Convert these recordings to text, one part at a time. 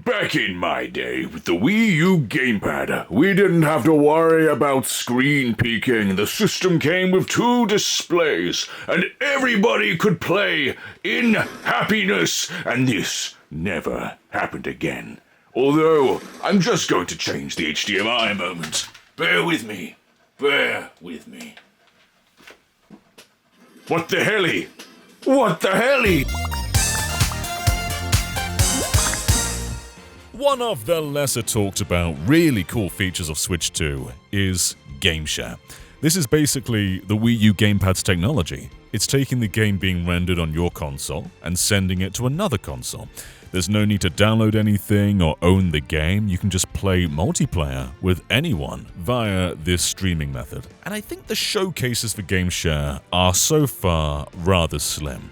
Back in my day, with the Wii U gamepad, we didn't have to worry about screen peaking. The system came with 2 displays, and everybody could play in happiness, and this never happened again. Although, I'm just going to change the HDMI a moment. Bear with me. Bear with me. What the helly? What the helly? One of the lesser talked about really cool features of Switch 2 is GameShare. This is basically the Wii U gamepad's technology. It's taking the game being rendered on your console and sending it to another console. There's no need to download anything or own the game. You can just play multiplayer with anyone via this streaming method. And I think the showcases for GameShare are so far rather slim.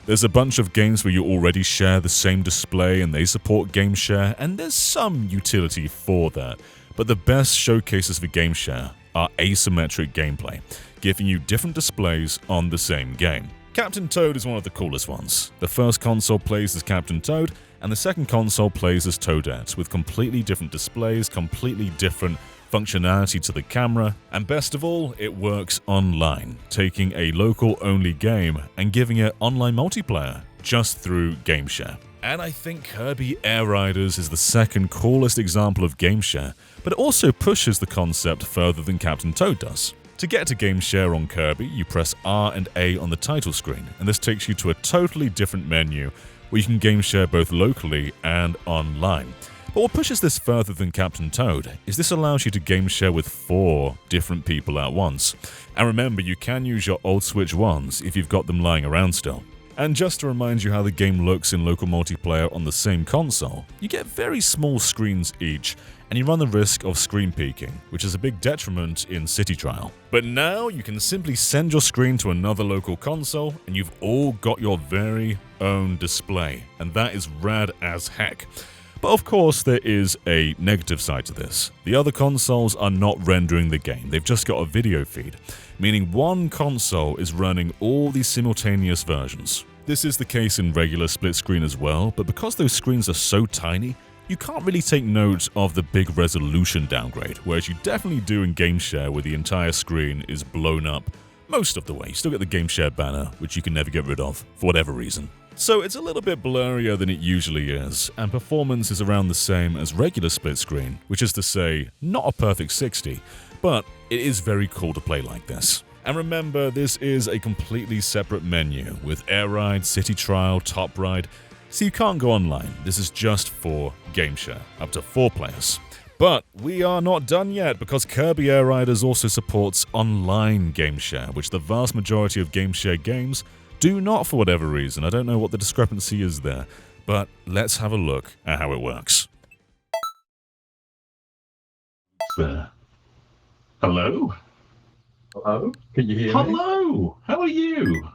There's a bunch of games where you already share the same display and they support GameShare, and there's some utility for that. But the best showcases for GameShare are asymmetric gameplay, giving you different displays on the same game. Captain Toad is one of the coolest ones. The first console plays as Captain Toad, and the second console plays as Toadette, with completely different displays, completely different functionality to the camera, and best of all, it works online, taking a local-only game and giving it online multiplayer just through GameShare. And I think Kirby Air Riders is the second coolest example of GameShare, but it also pushes the concept further than Captain Toad does. To get to GameShare on Kirby, you press R and A on the title screen, and this takes you to a totally different menu where you can GameShare both locally and online. But what pushes this further than Captain Toad is this allows you to GameShare with 4 different people at once. And remember, you can use your old Switch 1s if you've got them lying around still. And just to remind you how the game looks in local multiplayer on the same console, you get very small screens each, and you run the risk of screen peaking, which is a big detriment in City Trial. But now you can simply send your screen to another local console, and you've all got your very own display, and that is rad as heck. But of course, there is a negative side to this. The other consoles are not rendering the game, they've just got a video feed, meaning one console is running all these simultaneous versions. This is the case in regular split screen as well, but because those screens are so tiny, you can't really take note of the big resolution downgrade, whereas you definitely do in GameShare where the entire screen is blown up most of the way. You still get the GameShare banner, which you can never get rid of, for whatever reason. So it's a little bit blurrier than it usually is, and performance is around the same as regular split screen, which is to say, not a perfect 60, but it is very cool to play like this. And remember, this is a completely separate menu, with Air Ride, City Trial, Top Ride, so you can't go online. This is just for GameShare, up to 4 players. But we are not done yet, because Kirby Air Riders also supports online GameShare, which the vast majority of GameShare games do not for whatever reason. I don't know what the discrepancy is there, but let's have a look at how it works. Hello? Hello? Can you hear me? Hello! How are you?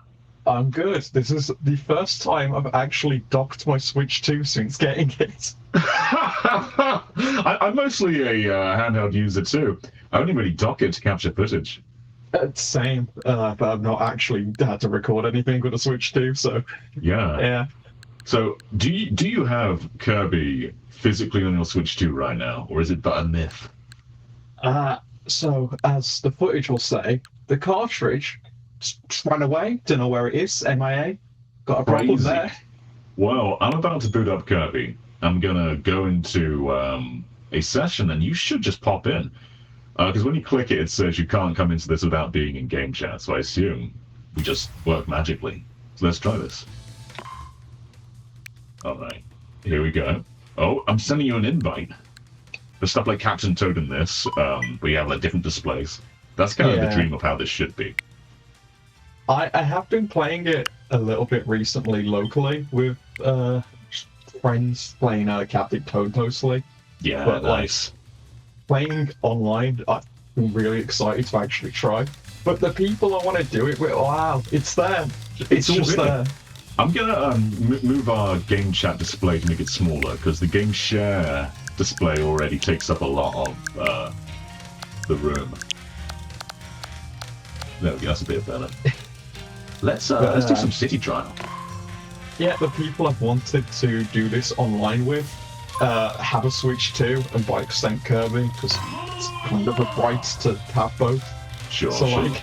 I'm good. This is the first time I've actually docked my Switch 2 since getting it. I'm mostly a handheld user too. I only really dock it to capture footage. Same, but I've not actually had to record anything with a Switch 2, so... Yeah. So, do you have Kirby physically on your Switch 2 right now, or is it but a myth? So, as the footage will say, the cartridge ran away, don't know where it is, MIA. Got a problem there. Well, I'm about to boot up Kirby. I'm gonna go into a session, and you should just pop in. Because when you click it, it says you can't come into this without being in game chat, so I assume we just work magically. So let's try this. Alright, here we go. Oh, I'm sending you an invite. There's stuff like Captain Toad in this, where you have like different displays. That's kind of the dream of how this should be. I have been playing it a little bit recently locally with friends playing Captain Toad mostly. Yeah, but, nice. Playing online, I'm really excited to actually try. But the people I want to do it with, wow, it's there. It's just there. I'm gonna move our game chat display to make it smaller, because the game share display already takes up a lot of the room. There we go, that's a bit better. Let's do some City Trial. Yeah, the people I've wanted to do this online with have a Switch 2 and by extent Kirby, because it's kind of a right to have both. Sure, So sure. like,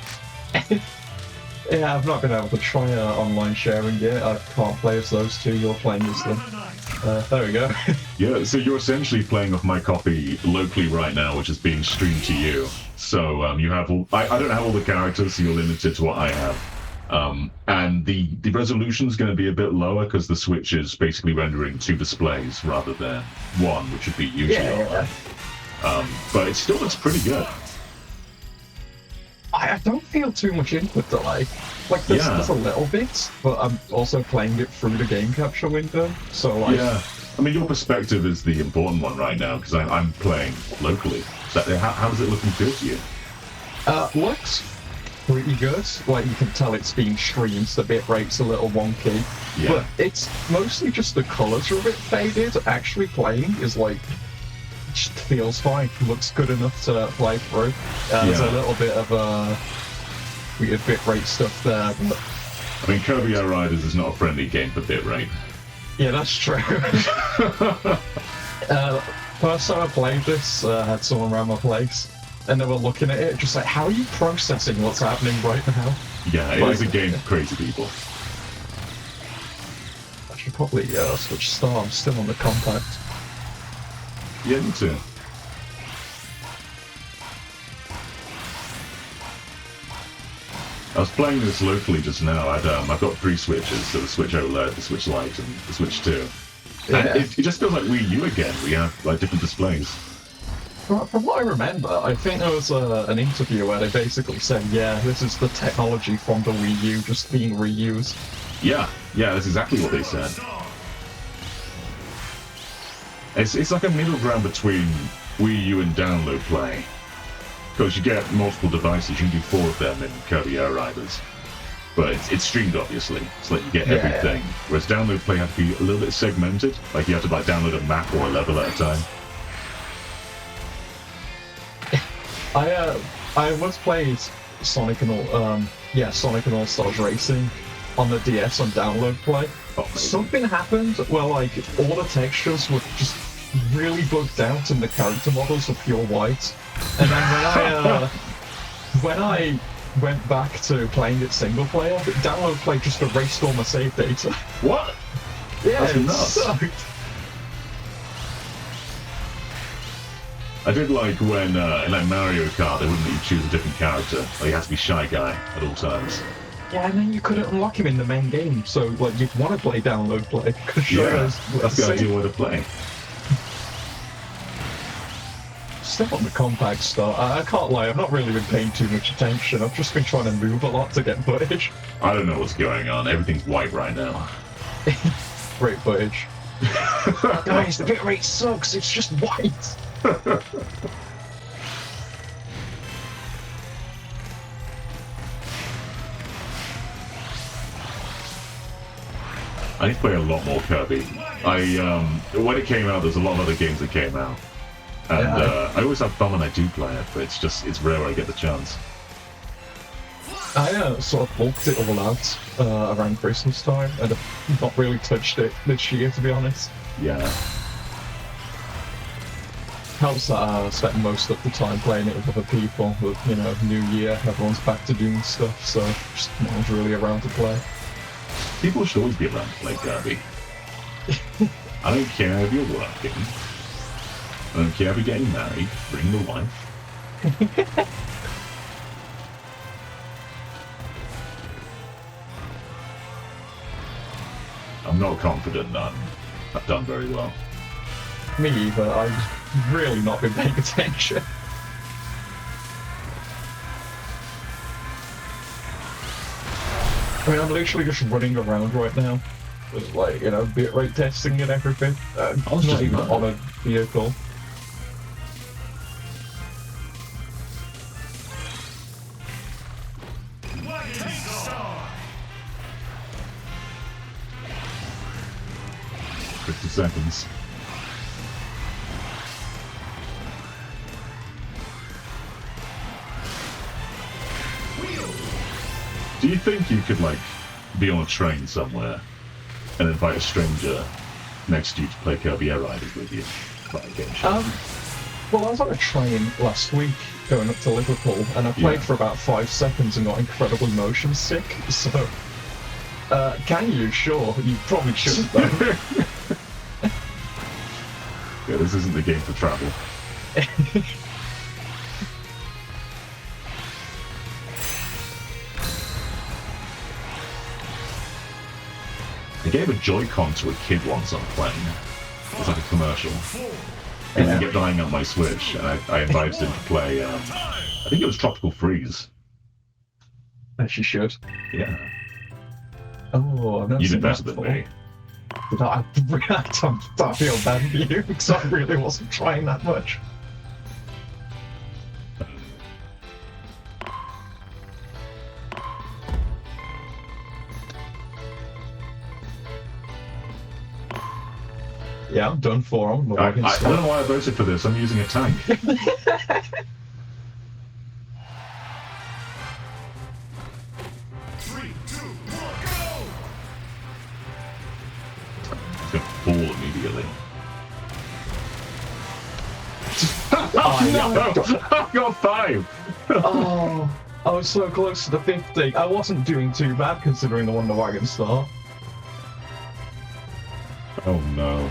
yeah, I've not been able to try online sharing yet. I can't play as those two. You're playing as them. There we go. Yeah, so you're essentially playing off my copy locally right now, which is being streamed to you. So you have all, I don't have all the characters, so you're limited to what I have. And the resolution's going to be a bit lower because the Switch is basically rendering 2 displays rather than 1, which would be usually Yeah. but it still looks pretty good. I don't feel too much input delay. Like, there's a little bit, but I'm also playing it through the game capture window, so like... Yeah, I mean, your perspective is the important one right now, because I'm playing locally. So how does it looking good to you? Looks pretty good. Like, you can tell it's being streamed, the bitrate's a little wonky. Yeah. But it's mostly just the colours are a bit faded. Actually playing is like... just feels fine. Looks good enough to play through. There's a little bit of weird bitrate stuff there, but... I mean, Kirby Air Ride is not a friendly game for bitrate. Yeah, that's true. First time I played this, I had someone around my place, and they were looking at it, just like, how are you processing what's happening right now? Yeah, it is a game for crazy people. I should probably switch start. I'm still on the compact. Yeah, me too. I was playing this locally just now. I've got 3 Switches, so the Switch OLED, the Switch Lite, and the Switch 2. Yeah. And it just feels like Wii U again. We have like different displays. From what I remember, I think there was an interview where they basically said, yeah, this is the technology from the Wii U just being reused. Yeah, that's exactly what they said. It's like a middle ground between Wii U and download play. Because you get multiple devices, you can do 4 of them in Kirby Air Riders. But it's streamed, obviously, so that you get everything. Whereas download play had to be a little bit segmented, like you have to like download a map or a level at a time. I was playing Sonic and All Stars Racing on the DS on download play. Oh, Something happened where like all the textures were just really bugged out and the character models were pure white. And then when I went back to playing it single player, download play just erased all my save data. what? Yeah, That's it nuts. sucked. I did like when in like Mario Kart they wouldn't let you choose a different character. Like you had to be Shy Guy at all times. Yeah, and then you couldn't unlock him in the main game, so like you'd want to play download play. Yeah, that's the ideal way to play. Still on the compact start. I can't lie, I've not really been paying too much attention. I've just been trying to move a lot to get footage. I don't know what's going on. Everything's white right now. Great footage. Guys, the bitrate sucks, it's just white. I need to play a lot more Kirby. When it came out, there's a lot of other games that came out. And I always have fun when I do play it, but it's rare when I get the chance. I sort of bulked it all out around Christmas time, and I've not really touched it this year, to be honest. Yeah. Helps that I spent most of the time playing it with other people. With, you know, New Year, everyone's back to doing stuff, so just no one's really around to play. People should always be around to play Kirby. I don't care if you're working. I don't care if you're getting married. Bring the wife. I'm not confident that I've done very well. Me either, I've really not been paying attention. I mean, I'm literally just running around right now. With, like, you know, bitrate testing and everything. was Not just even mad. on a vehicle. For 50 seconds. Do you think you could, like, be on a train somewhere and invite a stranger next to you to play Kirby Air Ride with you. Like GameShare. Well, I was on a train last week going up to Liverpool, and I played for about 5 seconds and got incredibly motion sick. So, can you? Sure, you probably should though. Yeah, this isn't the game for travel. I gave a Joy-Con to a kid once on a plane. It was like a commercial. And he kept dying on my Switch, and I invited him to play, I think it was Tropical Freeze. As you should. Yeah. Oh, I've never You seen did better that than before. me. I feel bad for you because I really wasn't trying that much. Yeah, I'm done for. I'm I don't know why I voted for this. I'm using a tank. It's going to fall immediately. I got 5! Oh, I was so close to the 50. I wasn't doing too bad considering the Wonder Wagon star. Oh no.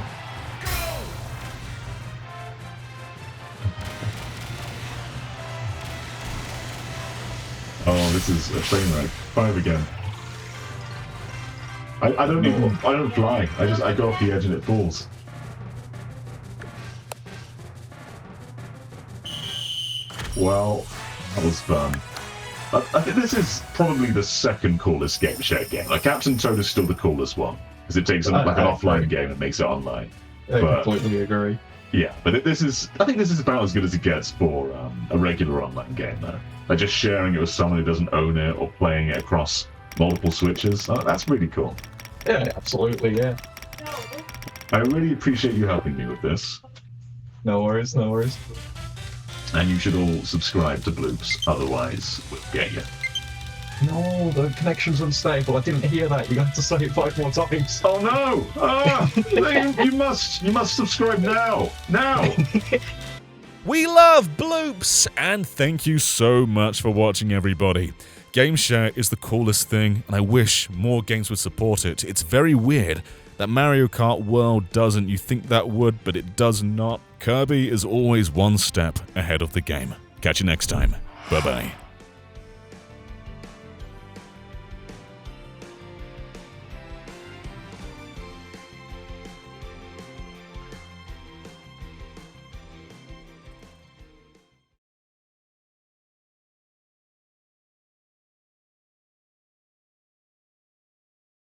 Oh, this is a train wreck. 5 again. I don't fly. I go off the edge and it falls. Well, that was fun. I think this is probably the second coolest GameShare game. Like, Captain Toad is still the coolest one, because it takes like an offline game and makes it online. I completely agree. Yeah, but I think this is about as good as it gets for a regular online game, though. Like, just sharing it with someone who doesn't own it or playing it across multiple switches, that's really cool. Yeah, absolutely, yeah. I really appreciate you helping me with this. No worries, no worries. And you should all subscribe to Bloops, otherwise we'll get you. No, the connection's unstable. I didn't hear that. You have to say it 5 more times. Oh no! Ah! you must subscribe now! Now! We love Bloops! And thank you so much for watching, everybody. GameShare is the coolest thing, and I wish more games would support it. It's very weird that Mario Kart World doesn't. You think that would, but it does not. Kirby is always one step ahead of the game. Catch you next time. Bye-bye.